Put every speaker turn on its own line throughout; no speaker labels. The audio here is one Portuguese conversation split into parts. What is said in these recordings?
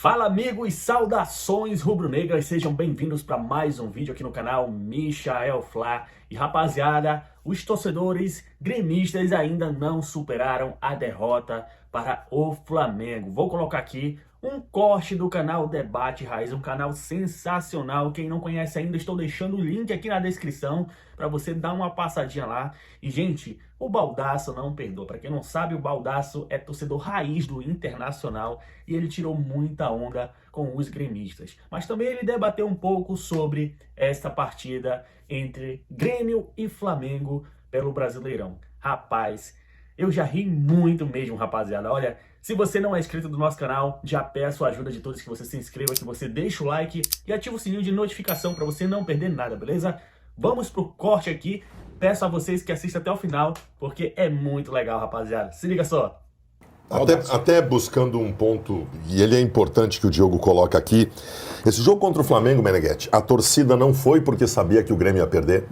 Fala amigos, saudações rubro-negras, sejam bem-vindos para mais um vídeo aqui no canal Michael Flá. E rapaziada, os torcedores gremistas ainda não superaram a derrota para o Flamengo. Vou colocar aqui um corte do canal Debate Raiz, um canal sensacional. Quem não conhece ainda, estou deixando o link aqui na descrição para você dar uma passadinha lá. E gente, o Baldasso não perdoa. Para quem não sabe, o Baldasso é torcedor raiz do Internacional e ele tirou muita onda com os gremistas. Mas também ele debateu um pouco sobre esta partida entre Grêmio e Flamengo pelo Brasileirão. Rapaz, eu já ri muito mesmo, rapaziada. Olha, se você não é inscrito do nosso canal, já peço a ajuda de todos que você se inscreva, que você deixe o like e ative o sininho de notificação para você não perder nada, beleza? Vamos pro corte aqui. Peço a vocês que assistam até o final, porque é muito legal, rapaziada. Se liga só.
Até buscando um ponto, e ele é importante que o Diogo coloca aqui. Esse jogo contra o Flamengo, Meneghetti, a torcida não foi porque sabia que o Grêmio ia perder.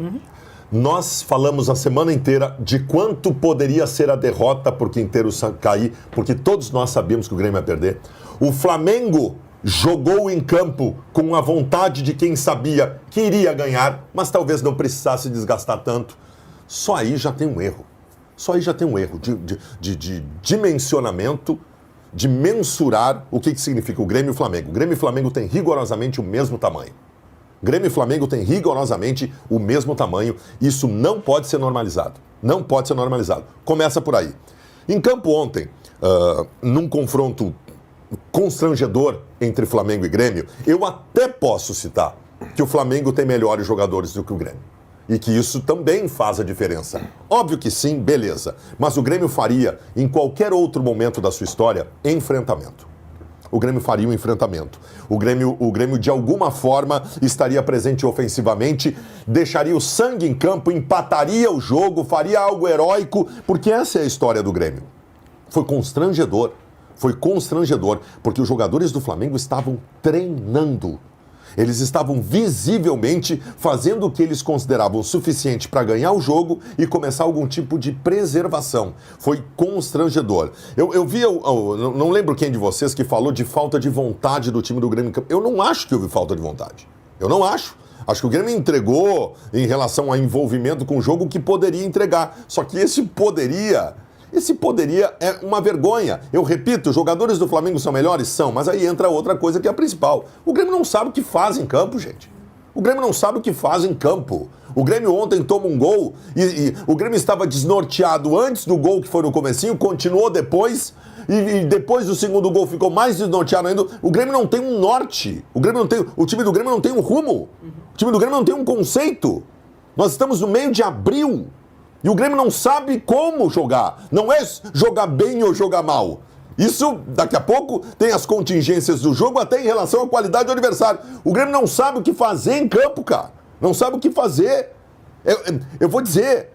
Nós falamos a semana inteira de quanto poderia ser a derrota por Quinteiros cair, porque todos nós sabíamos que o Grêmio ia perder. O Flamengo jogou em campo com a vontade de quem sabia que iria ganhar, mas talvez não precisasse desgastar tanto. Só aí já tem um erro. Só aí já tem um erro de dimensionamento, de mensurar o que significa o Grêmio e o Flamengo. O Grêmio e o Flamengo têm rigorosamente o mesmo tamanho. Grêmio e Flamengo têm rigorosamente o mesmo tamanho. Isso não pode ser normalizado. Não pode ser normalizado. Começa por aí. Em campo ontem, num confronto constrangedor entre Flamengo e Grêmio, eu até posso citar que o Flamengo tem melhores jogadores do que o Grêmio. E que isso também faz a diferença. Óbvio que sim, beleza. Mas o Grêmio faria, em qualquer outro momento da sua história, enfrentamento. O Grêmio faria um enfrentamento. O Grêmio, de alguma forma, estaria presente ofensivamente, deixaria o sangue em campo, empataria o jogo, faria algo heróico, porque essa é a história do Grêmio. Foi constrangedor, porque os jogadores do Flamengo estavam treinando. Eles estavam visivelmente fazendo o que eles consideravam suficiente para ganhar o jogo e começar algum tipo de preservação. Foi constrangedor. Eu vi, não lembro quem de vocês que falou de falta de vontade do time do Grêmio. Eu não acho que houve falta de vontade. Eu não acho. Acho que o Grêmio entregou, em relação ao envolvimento com o jogo, o que poderia entregar. Só que esse poderia é uma vergonha. Eu repito, os jogadores do Flamengo são melhores? São, mas aí entra outra coisa que é a principal. O Grêmio não sabe o que faz em campo, gente. O Grêmio não sabe o que faz em campo. O Grêmio ontem toma um gol e o Grêmio estava desnorteado antes do gol, que foi no comecinho, continuou depois e depois do segundo gol ficou mais desnorteado ainda. O Grêmio não tem um norte. O time do Grêmio não tem um rumo. O time do Grêmio não tem um conceito. Nós estamos no meio de abril. E o Grêmio não sabe como jogar. Não é jogar bem ou jogar mal. Isso, daqui a pouco, tem as contingências do jogo até em relação à qualidade do adversário. O Grêmio não sabe o que fazer em campo, cara. Não sabe o que fazer. Eu vou dizer,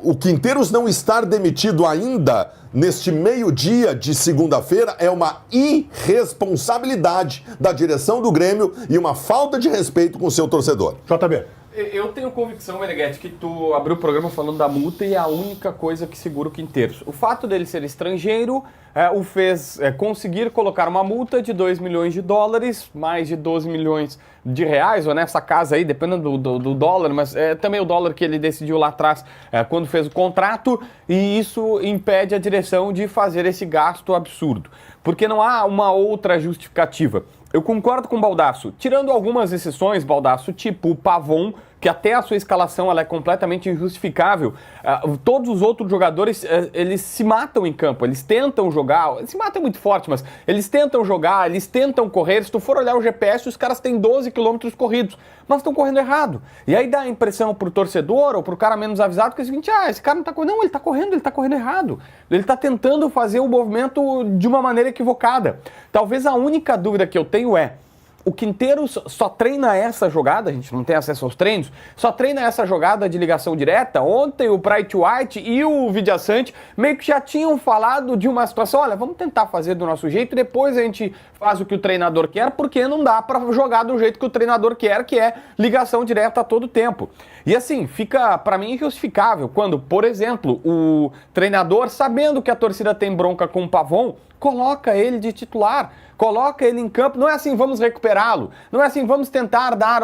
o Quinteiros não estar demitido ainda neste meio-dia de segunda-feira é uma irresponsabilidade da direção do Grêmio e uma falta de respeito com o seu torcedor.
JB.
Eu tenho convicção, Meneghetti, que tu abriu o programa falando da multa e é a única coisa que segura o Quinteiros. O fato dele ser estrangeiro o fez conseguir colocar uma multa de 2 milhões de dólares, mais de 12 milhões de reais, ou nessa casa aí, dependendo do dólar, mas também o dólar que ele decidiu lá atrás quando fez o contrato, e isso impede a direção de fazer esse gasto absurdo, porque não há uma outra justificativa. Eu concordo com o Baldasso, tirando algumas exceções, Baldasso, tipo o Pavon, que até a sua escalação ela é completamente injustificável. Todos os outros jogadores, eles se matam em campo, eles tentam jogar, se matam é muito forte, mas eles tentam jogar, eles tentam correr. Se tu for olhar o GPS, os caras têm 12 quilômetros corridos, mas estão correndo errado. E aí dá a impressão pro torcedor ou pro cara menos avisado que é o seguinte, esse cara não tá correndo. Não, ele tá correndo errado. Ele tá tentando fazer o movimento de uma maneira equivocada. Talvez a única dúvida que eu tenho é, o Quinteiros só treina essa jogada, a gente não tem acesso aos treinos, só treina essa jogada de ligação direta. Ontem o Bright White e o Vidiaçante meio que já tinham falado de uma situação, olha, vamos tentar fazer do nosso jeito e depois a gente faz o que o treinador quer, porque não dá para jogar do jeito que o treinador quer, que é ligação direta a todo tempo. E assim, fica para mim injustificável quando, por exemplo, o treinador, sabendo que a torcida tem bronca com o Pavon, coloca ele de titular. Coloca ele em campo, não é assim, vamos recuperá-lo. Não é assim, vamos tentar dar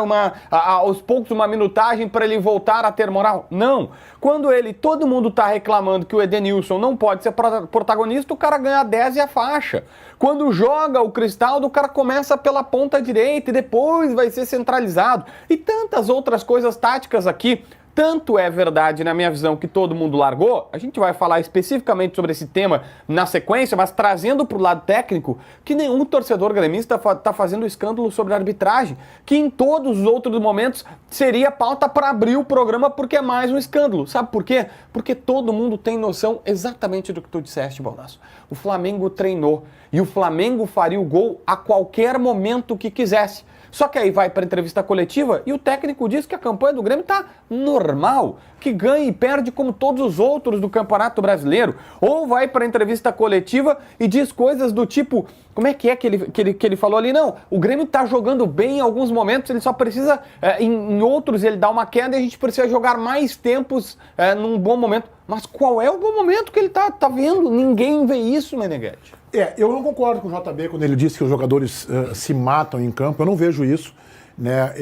aos poucos uma minutagem para ele voltar a ter moral. Não. Quando todo mundo tá reclamando que o Edenilson não pode ser protagonista, o cara ganha 10 e a faixa. Quando joga o Cristaldo, o cara começa pela ponta direita e depois vai ser centralizado. E tantas outras coisas táticas aqui. Tanto é verdade, na minha visão, que todo mundo largou, a gente vai falar especificamente sobre esse tema na sequência, mas trazendo para o lado técnico, que nenhum torcedor gremista está fazendo escândalo sobre a arbitragem, que em todos os outros momentos seria pauta para abrir o programa porque é mais um escândalo. Sabe por quê? Porque todo mundo tem noção exatamente do que tu disseste, Baldasso. O Flamengo treinou e o Flamengo faria o gol a qualquer momento que quisesse. Só que aí vai para a entrevista coletiva e o técnico diz que a campanha do Grêmio está normal, que ganha e perde como todos os outros do Campeonato Brasileiro. Ou vai para a entrevista coletiva e diz coisas do tipo, como é que ele falou ali? Não, o Grêmio está jogando bem em alguns momentos, ele só precisa, em outros ele dá uma queda e a gente precisa jogar mais tempos num bom momento. Mas qual é o bom momento que ele tá vendo? Ninguém vê isso, Meneghetti.
Eu não concordo com o JB quando ele disse que os jogadores se matam em campo. Eu não vejo isso. Né?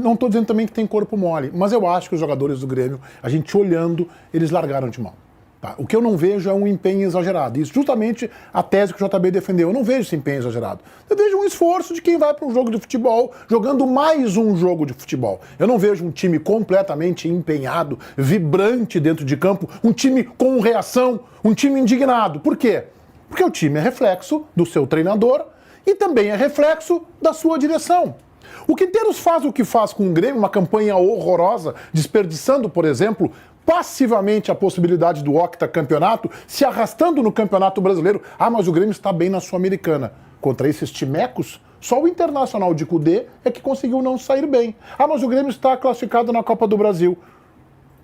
Não estou dizendo também que tem corpo mole, mas eu acho que os jogadores do Grêmio, a gente olhando, eles largaram de mão. Tá? O que eu não vejo é um empenho exagerado. Isso justamente a tese que o JB defendeu. Eu não vejo esse empenho exagerado. Eu vejo um esforço de quem vai para um jogo de futebol, jogando mais um jogo de futebol. Eu não vejo um time completamente empenhado, vibrante dentro de campo, um time com reação, um time indignado. Por quê? Porque o time é reflexo do seu treinador e também é reflexo da sua direção. O Quinteiros faz o que faz com o Grêmio, uma campanha horrorosa, desperdiçando, por exemplo, passivamente a possibilidade do octacampeonato, se arrastando no Campeonato Brasileiro. Mas o Grêmio está bem na Sul-Americana. Contra esses timecos, só o Internacional de Cudê é que conseguiu não sair bem. Mas o Grêmio está classificado na Copa do Brasil.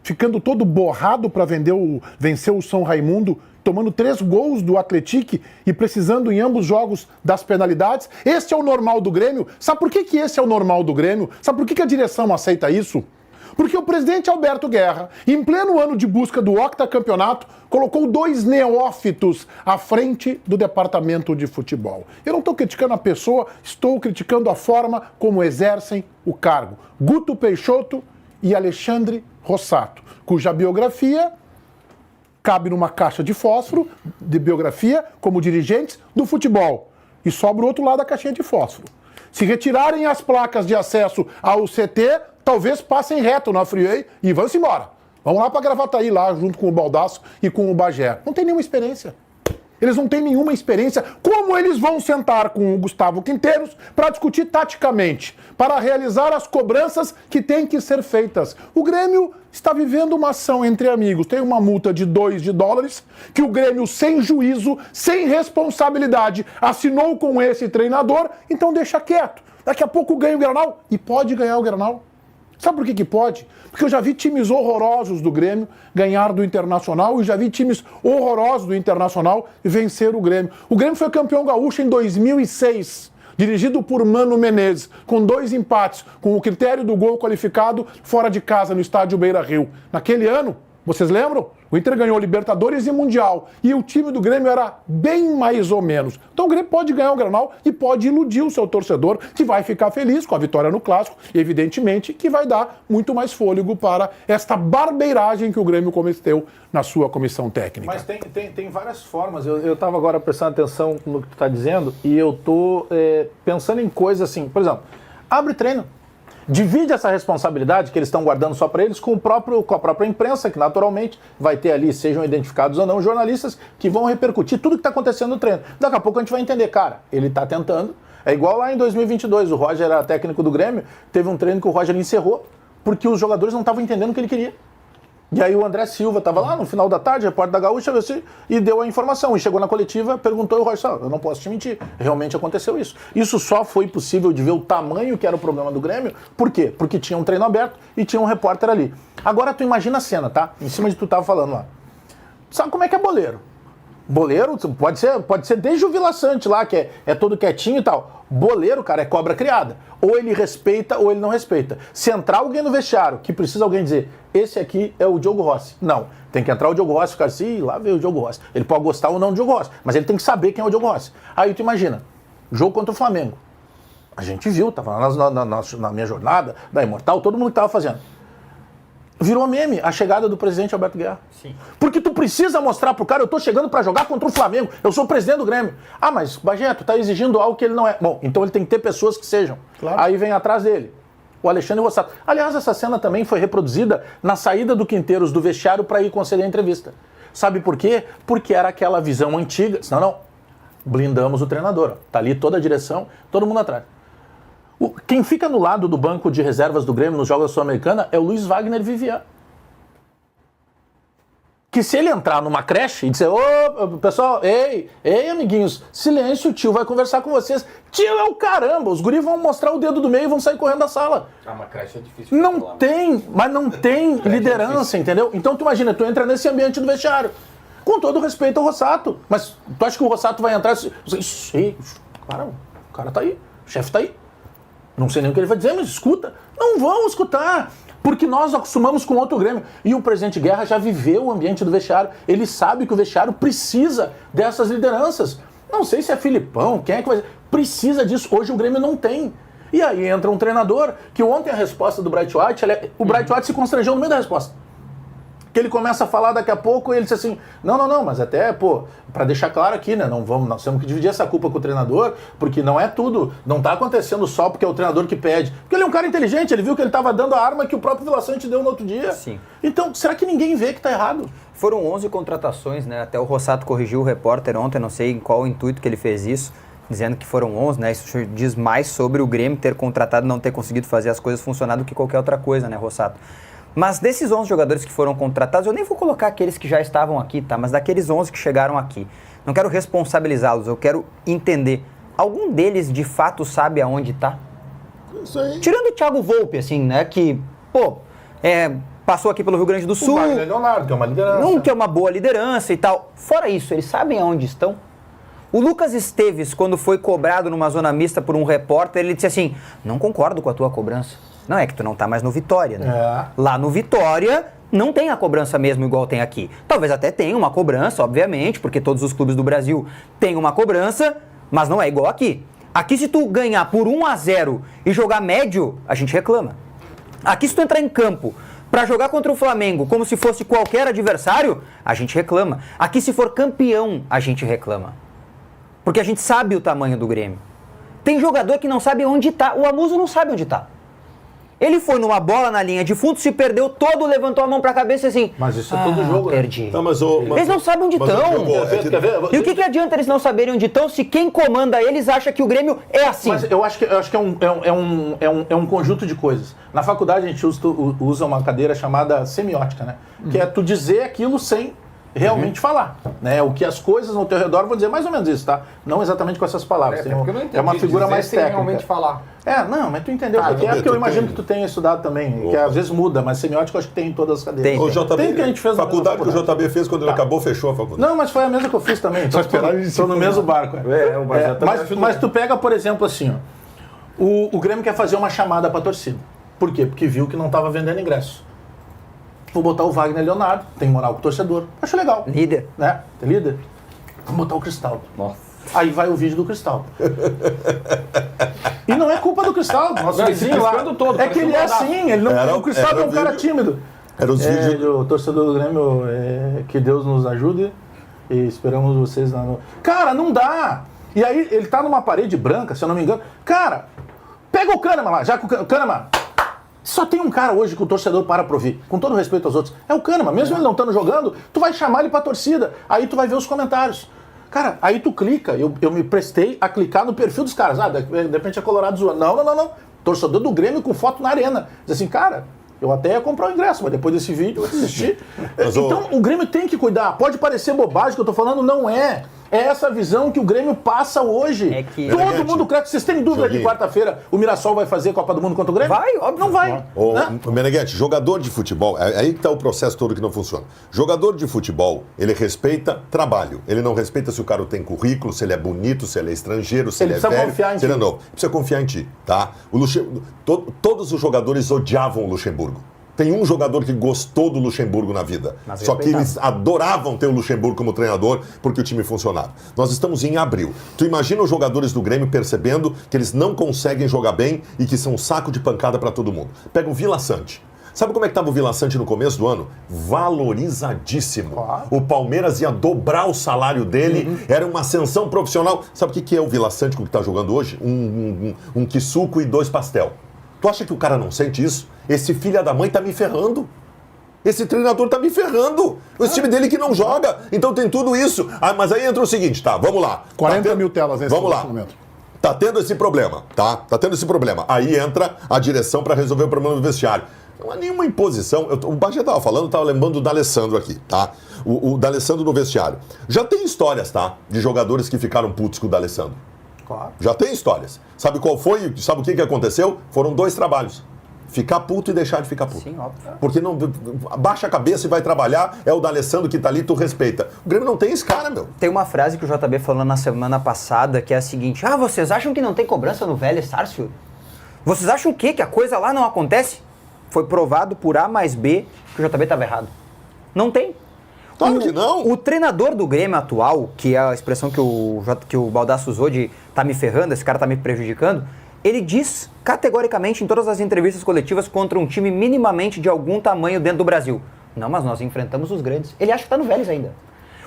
Ficando todo borrado para vencer o São Raimundo, tomando 3 gols do Atlético e precisando em ambos jogos das penalidades. Esse é o normal do Grêmio. Sabe por que esse é o normal do Grêmio? Sabe por que a direção aceita isso? Porque o presidente Alberto Guerra, em pleno ano de busca do octacampeonato, colocou 2 neófitos à frente do departamento de futebol. Eu não estou criticando a pessoa, estou criticando a forma como exercem o cargo. Guto Peixoto e Alexandre Rossato, cuja biografia cabe numa caixa de fósforo, de biografia, como dirigentes do futebol. E sobra o outro lado da caixinha de fósforo. Se retirarem as placas de acesso ao CT, talvez passem reto na freeway e vão-se embora. Vamos lá para Gravataí, lá junto com o Baldasso e com o Bagé. Não tem nenhuma experiência. Eles não têm nenhuma experiência. Como eles vão sentar com o Gustavo Quinteiros para discutir taticamente, para realizar as cobranças que têm que ser feitas? O Grêmio está vivendo uma ação entre amigos. Tem uma multa de $2 que o Grêmio, sem juízo, sem responsabilidade, assinou com esse treinador, então deixa quieto. Daqui a pouco ganha o Grenal e pode ganhar o Grenal. Sabe por que pode? Porque eu já vi times horrorosos do Grêmio ganhar do Internacional e já vi times horrorosos do Internacional vencer o Grêmio. O Grêmio foi campeão gaúcho em 2006, dirigido por Mano Menezes, com 2 empates, com o critério do gol qualificado fora de casa no estádio Beira-Rio. Naquele ano, vocês lembram? O Inter ganhou Libertadores e Mundial. E o time do Grêmio era bem mais ou menos. Então o Grêmio pode ganhar o Grenal e pode iludir o seu torcedor, que vai ficar feliz com a vitória no Clássico. E evidentemente que vai dar muito mais fôlego para esta barbeiragem que o Grêmio cometeu na sua comissão técnica.
Mas tem várias formas. Eu estava agora prestando atenção no que tu está dizendo e eu estou pensando em coisas assim. Por exemplo, abre treino. Divide essa responsabilidade que eles estão guardando só para eles com a própria imprensa, que naturalmente vai ter ali, sejam identificados ou não, jornalistas que vão repercutir tudo que está acontecendo no treino. Daqui a pouco a gente vai entender, cara, ele está tentando. É igual lá em 2022, o Roger era técnico do Grêmio, teve um treino que o Roger encerrou porque os jogadores não estavam entendendo o que ele queria. E aí o André Silva estava lá no final da tarde, repórter da Gaúcha, e deu a informação. E chegou na coletiva, perguntou e o Roger disse, eu não posso te mentir, realmente aconteceu isso. Isso só foi possível de ver o tamanho que era o problema do Grêmio. Por quê? Porque tinha um treino aberto e tinha um repórter ali. Agora tu imagina a cena, tá? Em cima de tu tava falando lá. Sabe como é que é boleiro? Boleiro pode ser desde o Vila Sante lá, que é todo quietinho e tal. Boleiro, cara, é cobra criada. Ou ele respeita ou ele não respeita. Se entrar alguém no vestiário que precisa alguém dizer, esse aqui é o Diogo Rossi. Não, tem que entrar o Diogo Rossi e ficar assim, lá veio o Diogo Rossi. Ele pode gostar ou não do Diogo Rossi, mas ele tem que saber quem é o Diogo Rossi. Aí tu imagina, Jogo contra o Flamengo. A gente viu, estava na minha jornada, da Imortal, todo mundo que estava fazendo. Virou meme a chegada do presidente Alberto Guerra.
Sim.
Porque tu precisa mostrar pro cara, eu tô chegando para jogar contra o Flamengo, eu sou o presidente do Grêmio. Ah, mas Bagé, tu tá exigindo algo que ele não é. Bom, então ele tem que ter pessoas que sejam.
Claro.
Aí vem atrás dele. O Alexandre Rossato. Aliás, essa cena também foi reproduzida na saída do Quinteiros do vestiário para ir conceder a entrevista. Sabe por quê? Porque era aquela visão antiga. Não, blindamos o treinador. Tá ali toda a direção, todo mundo atrás. Quem fica no lado do banco de reservas do Grêmio nos Jogos da Sul-Americana é o Luiz Wagner Vivian. Que se ele entrar numa creche e dizer, ô, pessoal, ei, amiguinhos, silêncio, o tio vai conversar com vocês. Tio é o caramba, os guris vão mostrar o dedo do meio e vão sair correndo da sala.
Uma creche é difícil.
Não tem liderança, entendeu? Então tu imagina, tu entra nesse ambiente do vestiário, com todo respeito ao Rossato, mas tu acha que o Rossato vai entrar e o cara tá aí, o chefe tá aí. Não sei nem o que ele vai dizer, mas escuta. Não vão escutar. Porque nós acostumamos com outro Grêmio. E o presidente Guerra já viveu o ambiente do vestiário. Ele sabe que o vestiário precisa dessas lideranças. Não sei se é Filipão, quem é que vai... Precisa disso. Hoje o Grêmio não tem. E aí entra um treinador que ontem a resposta do Bright White, o Bright White se constrangeu no meio da resposta. Que ele começa a falar daqui a pouco e ele diz assim, não, mas até, para deixar claro aqui, né, nós temos que dividir essa culpa com o treinador, porque não é tudo, não tá acontecendo só porque é o treinador que pede. Porque ele é um cara inteligente, ele viu que ele estava dando a arma que o próprio Vila Sante deu no outro dia.
Sim.
Então, será que ninguém vê que tá errado?
Foram 11 contratações, né? Até o Rossato corrigiu o repórter ontem, não sei em qual intuito que ele fez isso, dizendo que foram 11, né? Isso diz mais sobre o Grêmio ter contratado e não ter conseguido fazer as coisas funcionar do que qualquer outra coisa, né, Rossato? Mas desses 11 jogadores que foram contratados, eu nem vou colocar aqueles que já estavam aqui, tá? Mas daqueles 11 que chegaram aqui. Não quero responsabilizá-los, eu quero entender. Algum deles, de fato, sabe aonde tá?
Isso aí.
Tirando o Thiago Volpe, assim, né? Que, passou aqui pelo Rio Grande do Sul.
O Wagner Leonardo, que é uma liderança.
Que é uma boa liderança e tal. Fora isso, eles sabem aonde estão? O Lucas Esteves, quando foi cobrado numa zona mista por um repórter, ele disse assim, não concordo com a tua cobrança. Não, é que tu não tá mais no Vitória, né?
É.
Lá no Vitória não tem a cobrança mesmo igual tem aqui. Talvez até tenha uma cobrança, obviamente, porque todos os clubes do Brasil têm uma cobrança, mas não é igual aqui. Aqui se tu ganhar por 1-0 e jogar médio, a gente reclama. Aqui se tu entrar em campo pra jogar contra o Flamengo como se fosse qualquer adversário, a gente reclama. Aqui se for campeão, a gente reclama. Porque a gente sabe o tamanho do Grêmio. Tem jogador que não sabe onde tá. O Amuso não sabe onde tá. Ele foi numa bola na linha de fundo, se perdeu todo, levantou a mão pra cabeça assim...
Mas isso é todo jogo, né?
Perdi.
Não,
Eles não sabem onde estão.
Quer ver?
E o que adianta eles não saberem onde estão se quem comanda eles acha que o Grêmio é assim?
Mas eu acho que é um conjunto de coisas. Na faculdade a gente usa uma cadeira chamada semiótica, né? Que é tu dizer aquilo sem realmente falar, né? O que as coisas ao teu redor vão dizer mais ou menos isso, tá? Não exatamente com essas palavras. É uma figura mais técnica.
Realmente falar.
Mas tu entendeu. Porque eu imagino que tu tenha estudado também, que às vezes muda, mas semiótica eu acho que tem em todas as cadeiras.
O JB,
tem que a gente fez
faculdade que o JB fez quando ele acabou, fechou a faculdade.
Não, mas foi a mesma que eu fiz também. Só esperar ele estou no mesmo barco. Mas tu pega, por exemplo, assim, ó, o Grêmio quer fazer uma chamada pra torcida. Por quê? Porque viu que não estava vendendo ingresso. Vou botar o Wagner Leonardo, tem moral com o torcedor. Acho legal.
Líder.
Né? Tem líder? Vamos botar o Cristaldo.
Nossa.
Aí vai o vídeo do Cristaldo. E não é culpa do Cristaldo, nosso vizinho lá.
Todo,
é que ele é assim, ele não, o Cristaldo é um cara tímido.
Era os vídeos...
O torcedor do Grêmio, que Deus nos ajude e esperamos vocês lá no... Cara, não dá! E aí ele tá numa parede branca, se eu não me engano. Cara, pega o Kahneman lá, já que o Kahneman... Só tem um cara hoje que o torcedor para ouvir, com todo respeito aos outros. É o Kahneman. Mesmo ele não estando jogando, tu vai chamar ele pra torcida. Aí tu vai ver os comentários. Cara, aí tu clica. Eu me prestei a clicar no perfil dos caras. De repente é Colorado zoando. Não. Torcedor do Grêmio com foto na arena. Diz assim, cara, eu até ia comprar o ingresso, mas depois desse vídeo eu desisti. Então o Grêmio tem que cuidar. Pode parecer bobagem que eu tô falando, não é. É essa visão que o Grêmio passa hoje.
É que...
Todo mundo cresce. Vocês têm dúvida que quarta-feira o Mirassol vai fazer Copa do Mundo contra o Grêmio?
Vai, óbvio.
Não vai.
Né?
Ô, Meneghetti, jogador de futebol, é aí que está o processo todo que não funciona. Jogador de futebol, ele respeita trabalho. Ele não respeita se o cara tem currículo, se ele é bonito, se ele é estrangeiro, se ele é velho, se ele é novo. Precisa confiar em ti, tá? Todos os jogadores odiavam o Luxemburgo. Tem um jogador que gostou do Luxemburgo na vida.
Mas
Só que eles adoravam ter o Luxemburgo como treinador porque o time funcionava. Nós estamos em abril. Tu imagina os jogadores do Grêmio percebendo que eles não conseguem jogar bem e que são um saco de pancada para todo mundo. Pega o Vila Sante. Sabe como é que estava o Vila Sante no começo do ano? Valorizadíssimo.
Claro.
O Palmeiras ia dobrar o salário dele, era uma ascensão profissional. Sabe o que é o Vila Sante com o que está jogando hoje? Um quisuco e 2 pastel. Tu acha que o cara não sente isso? Esse filho da mãe tá me ferrando. Esse treinador tá me ferrando. O time dele que não joga. Então tem tudo isso. Ah, mas aí entra o seguinte, tá, vamos lá.
40 mil telas nesse
Vamos lá.
momento.
Tá tendo esse problema, tá? Tá tendo esse problema. Aí entra a direção para resolver o problema do vestiário. Não é nenhuma imposição. O Bagé tava falando, tava lembrando do D'Alessandro aqui, tá? O D'Alessandro no vestiário. Já tem histórias, tá? De jogadores que ficaram putos com o D'Alessandro.
Claro.
Já tem histórias. Sabe qual foi? Sabe o que aconteceu? Foram 2 trabalhos. Ficar puto e deixar de ficar puto.
Sim, óbvio.
Porque não baixa a cabeça e vai trabalhar, é o D'Alessandro que tá ali, tu respeita. O Grêmio não tem esse cara, meu.
Tem uma frase que o JB falou na semana passada que é a seguinte: ah, vocês acham que não tem cobrança no Vélez Sarsfield? Vocês acham o quê? Que a coisa lá não acontece? Foi provado por A mais B que o JB estava errado. Não tem.
Claro que não.
O treinador do Grêmio atual, que é a expressão que o Baldasso usou de tá me ferrando, esse cara tá me prejudicando, ele diz categoricamente em todas as entrevistas coletivas contra um time minimamente de algum tamanho dentro do Brasil: não, mas nós enfrentamos os grandes. Ele acha que tá no Vélez ainda.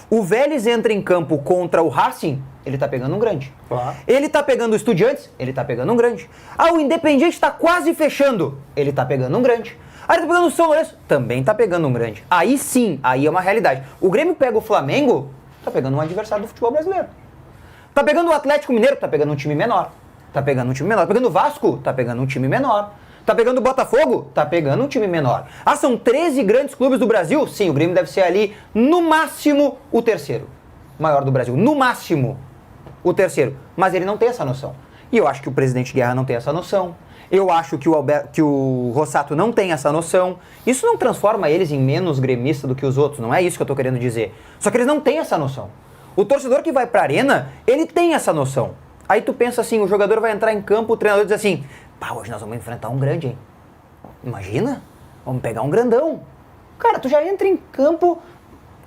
O Vélez entra em campo contra o Racing, ele tá pegando um grande.
Claro.
Ele tá pegando o Estudiantes, ele tá pegando um grande. Ah, o Independiente tá quase fechando, ele tá pegando um grande. Ah, ele tá pegando o São Lourenço, também tá pegando um grande. Aí sim, aí é uma realidade. O Grêmio pega o Flamengo, tá pegando um adversário do futebol brasileiro. Tá pegando o Atlético Mineiro, tá pegando um time menor. Tá pegando um time menor. Tá pegando o Vasco, tá pegando um time menor. Tá pegando o Botafogo, tá pegando um time menor. Ah, são 13 grandes clubes do Brasil? Sim, o Grêmio deve ser ali, no máximo, o terceiro maior do Brasil. No máximo, o terceiro. Mas ele não tem essa noção. E eu acho que o presidente Guerra não tem essa noção. Eu acho que o Rossato não tem essa noção. Isso não transforma eles em menos gremista do que os outros, não é isso que eu tô querendo dizer. Só que eles não têm essa noção. O torcedor que vai pra arena, ele tem essa noção. Aí tu pensa assim, o jogador vai entrar em campo, o treinador diz assim: pá, hoje nós vamos enfrentar um grande, hein? Imagina, vamos pegar um grandão. Cara, tu já entra em campo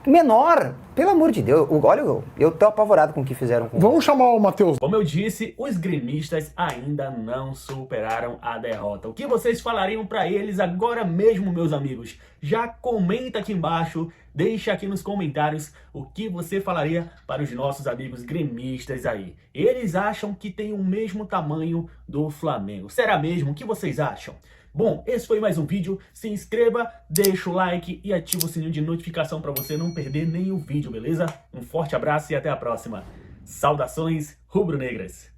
menor. Pelo amor de Deus, olha, eu tô apavorado com o que fizeram com
Vamos chamar o Matheus.
Como eu disse, os gremistas ainda não superaram a derrota. O que vocês falariam pra eles agora mesmo, meus amigos? Já comenta aqui embaixo, deixa aqui nos comentários o que você falaria para os nossos amigos gremistas aí. Eles acham que tem o mesmo tamanho do Flamengo. Será mesmo? O que vocês acham? Bom, esse foi mais um vídeo. Se inscreva, deixa o like e ativa o sininho de notificação para você não perder nenhum vídeo, beleza? Um forte abraço e até a próxima. Saudações rubro-negras!